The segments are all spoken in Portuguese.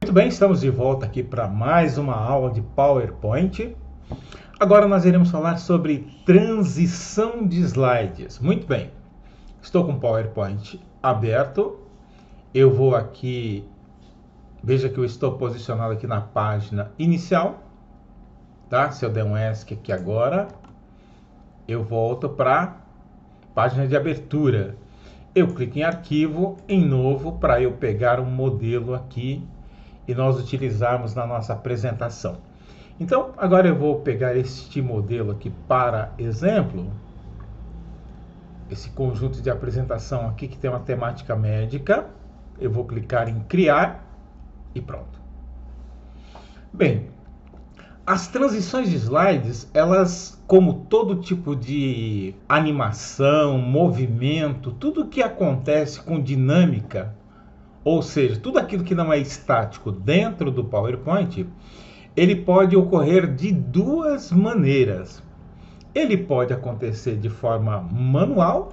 Muito bem, estamos de volta aqui para mais uma aula de PowerPoint. Agora nós iremos falar sobre transição de slides. Muito bem, estou com o PowerPoint aberto. Eu vou aqui, veja que eu estou posicionado aqui na página inicial, tá? Se eu der um ESC aqui agora, eu volto para a página de abertura. Eu clico em arquivo, em novo, para eu pegar um modelo aqui e nós utilizarmos na nossa apresentação. Então, agora eu vou pegar este modelo aqui para exemplo, esse conjunto de apresentação aqui que tem uma temática médica. Eu vou clicar em criar e pronto. Bem, as transições de slides, elas, como todo tipo de animação, movimento, tudo que acontece com dinâmica, ou seja, tudo aquilo que não é estático dentro do PowerPoint, ele pode ocorrer de duas maneiras. Ele pode acontecer de forma manual.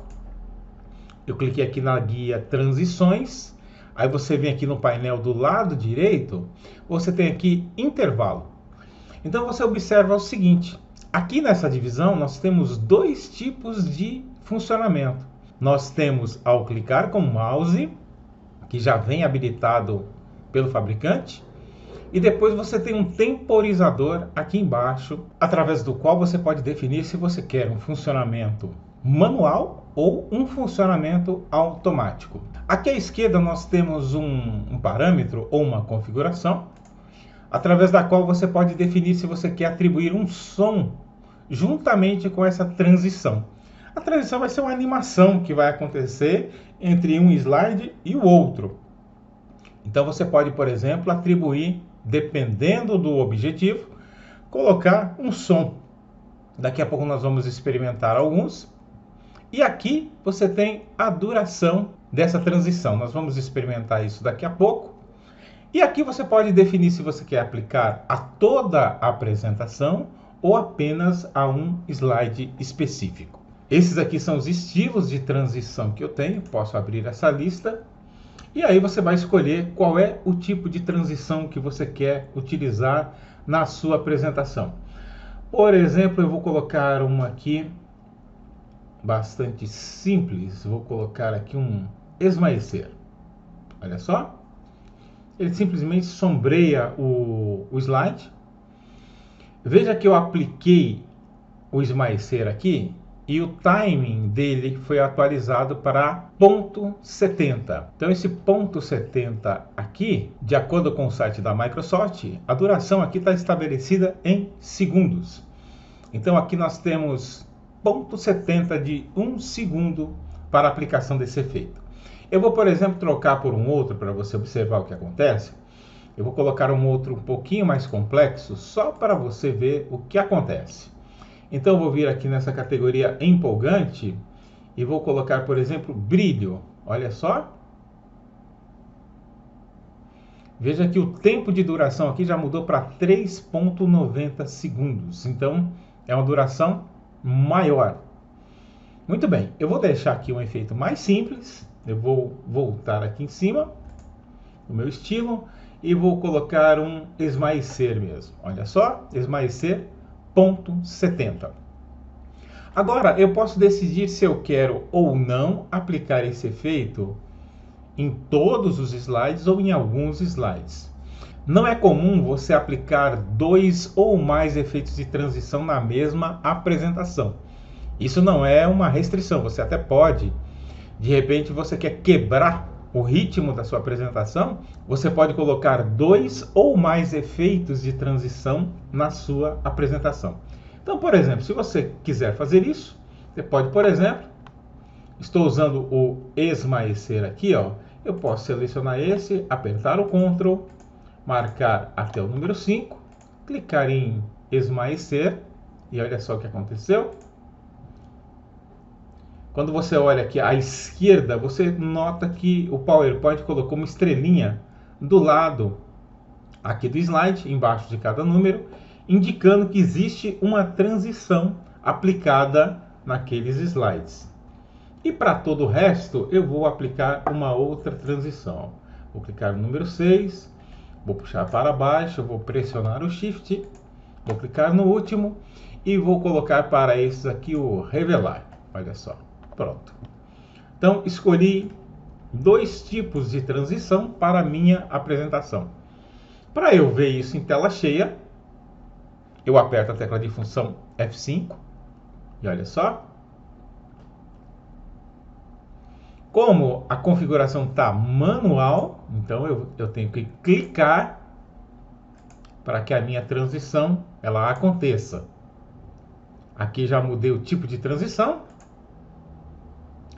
Eu cliquei aqui na guia Transições. Aí você vem aqui no painel do lado direito, você tem aqui intervalo. Então você observa o seguinte, aqui nessa divisão nós temos dois tipos de funcionamento. Nós temos ao clicar com o mouse, que já vem habilitado pelo fabricante, e depois você tem um temporizador aqui embaixo, através do qual você pode definir se você quer um funcionamento manual ou um funcionamento automático. Aqui à esquerda nós temos um parâmetro ou uma configuração, através da qual você pode definir se você quer atribuir um som juntamente com essa transição. A transição vai ser uma animação que vai acontecer entre um slide e o outro. Então você pode, por exemplo, atribuir, dependendo do objetivo, colocar um som. Daqui a pouco nós vamos experimentar alguns. E aqui você tem a duração dessa transição. Nós vamos experimentar isso daqui a pouco. E aqui você pode definir se você quer aplicar a toda a apresentação ou apenas a um slide específico. Esses aqui são os estilos de transição que eu tenho. Posso abrir essa lista. E aí você vai escolher qual é o tipo de transição que você quer utilizar na sua apresentação. Por exemplo, eu vou colocar uma aqui bastante simples. Vou colocar aqui um esmaecer. Olha só. Ele simplesmente sombreia o slide. Veja que eu apliquei o esmaecer aqui e o timing dele foi atualizado para ponto 70. Então esse ponto 70 aqui, de acordo com o site da Microsoft, a duração aqui está estabelecida em segundos. Então aqui nós temos ponto 70 de 1 segundo para a aplicação desse efeito. Eu vou, por exemplo, trocar por um outro para você observar o que acontece. Eu vou colocar um outro um pouquinho mais complexo, só para você ver o que acontece. Então eu vou vir aqui nessa categoria empolgante e vou colocar, por exemplo, brilho. Olha só. Veja que o tempo de duração aqui já mudou para 3,90 segundos. Então é uma duração maior. Muito bem, eu vou deixar aqui um efeito mais simples. Eu vou voltar aqui em cima, no meu estilo, e vou colocar um esmaecer mesmo. Olha só, esmaecer ponto 70. Agora eu posso decidir se eu quero ou não aplicar esse efeito em todos os slides ou em alguns slides. Não é comum você aplicar dois ou mais efeitos de transição na mesma apresentação. Isso não é uma restrição, você até pode, de repente você quer quebrar o ritmo da sua apresentação, você pode colocar dois ou mais efeitos de transição na sua apresentação. Então, por exemplo, se você quiser fazer isso, você pode, por exemplo, estou usando o esmaecer aqui, ó, eu posso selecionar esse, apertar o Ctrl, marcar até o número 5, clicar em esmaecer e olha só o que aconteceu. Quando você olha aqui à esquerda, você nota que o PowerPoint colocou uma estrelinha do lado aqui do slide, embaixo de cada número, indicando que existe uma transição aplicada naqueles slides. E para todo o resto, eu vou aplicar uma outra transição. Vou clicar no número 6, vou puxar para baixo, vou pressionar o Shift, vou clicar no último e vou colocar para esses aqui o revelar. Olha só, pronto. Então, escolhi dois tipos de transição para a minha apresentação. Para eu ver isso em tela cheia, eu aperto a tecla de função F5 e olha só. Como a configuração está manual, então eu tenho que clicar para que a minha transição ela aconteça. Aqui já mudei o tipo de transição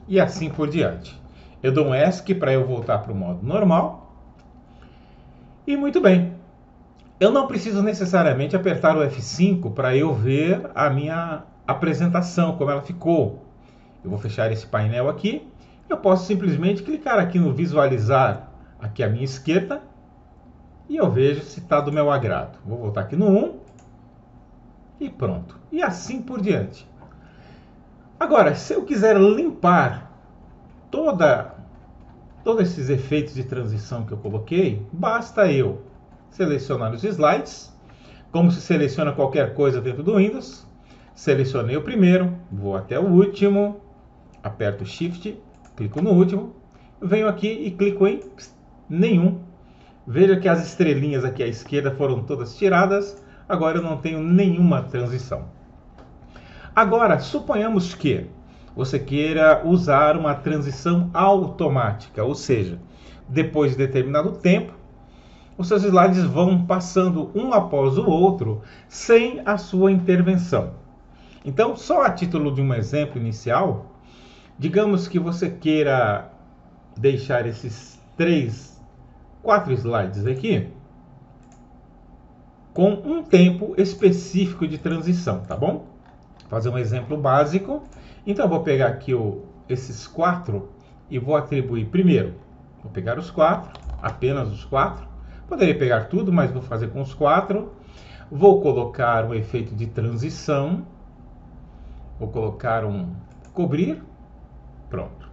e assim por diante. Eu dou um ESC para eu voltar para o modo normal. E muito bem. Eu não preciso necessariamente apertar o F5 para eu ver a minha apresentação, como ela ficou. Eu vou fechar esse painel aqui. Eu posso simplesmente clicar aqui no visualizar aqui à minha esquerda e eu vejo se está do meu agrado. Vou voltar aqui no 1 e pronto. E assim por diante. Agora, se eu quiser limpar todos esses efeitos de transição que eu coloquei, basta eu selecionar os slides, como se seleciona qualquer coisa dentro do Windows. Selecionei o primeiro, vou até o último, aperto o Shift, clico no último, venho aqui e clico em nenhum. Veja que as estrelinhas aqui à esquerda foram todas tiradas, agora eu não tenho nenhuma transição. Agora, suponhamos que você queira usar uma transição automática, ou seja, depois de determinado tempo, os seus slides vão passando um após o outro sem a sua intervenção. Então, só a título de um exemplo inicial, digamos que você queira deixar esses 4 slides aqui com um tempo específico de transição, tá bom? Vou fazer um exemplo básico. Então, eu vou pegar aqui esses 4 e vou atribuir primeiro. Vou pegar os 4, apenas os 4. Poderia pegar tudo, mas vou fazer com os 4. Vou colocar um efeito de transição. Vou colocar um cobrir. Pronto.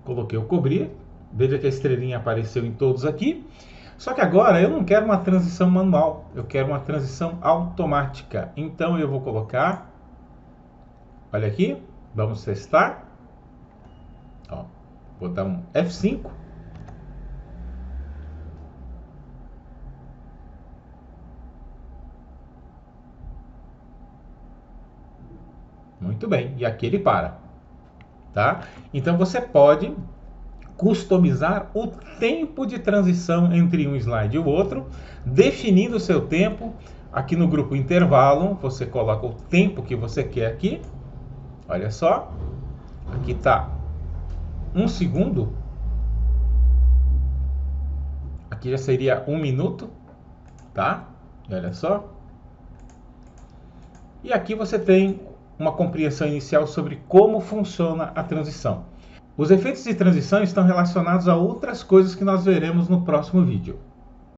Coloquei o cobrir. Veja que a estrelinha apareceu em todos aqui. Só que agora eu não quero uma transição manual. Eu quero uma transição automática. Então eu vou colocar... Olha aqui. Vamos testar. Ó, vou dar um F5. Muito bem. E aqui ele para. Tá? Então você pode customizar o tempo de transição entre um slide e o outro, definindo o seu tempo. Aqui no grupo intervalo, você coloca o tempo que você quer aqui. Olha só, aqui está 1 segundo. Aqui já seria 1 minuto, tá? E olha só. E aqui você tem uma compreensão inicial sobre como funciona a transição. Os efeitos de transição estão relacionados a outras coisas que nós veremos no próximo vídeo.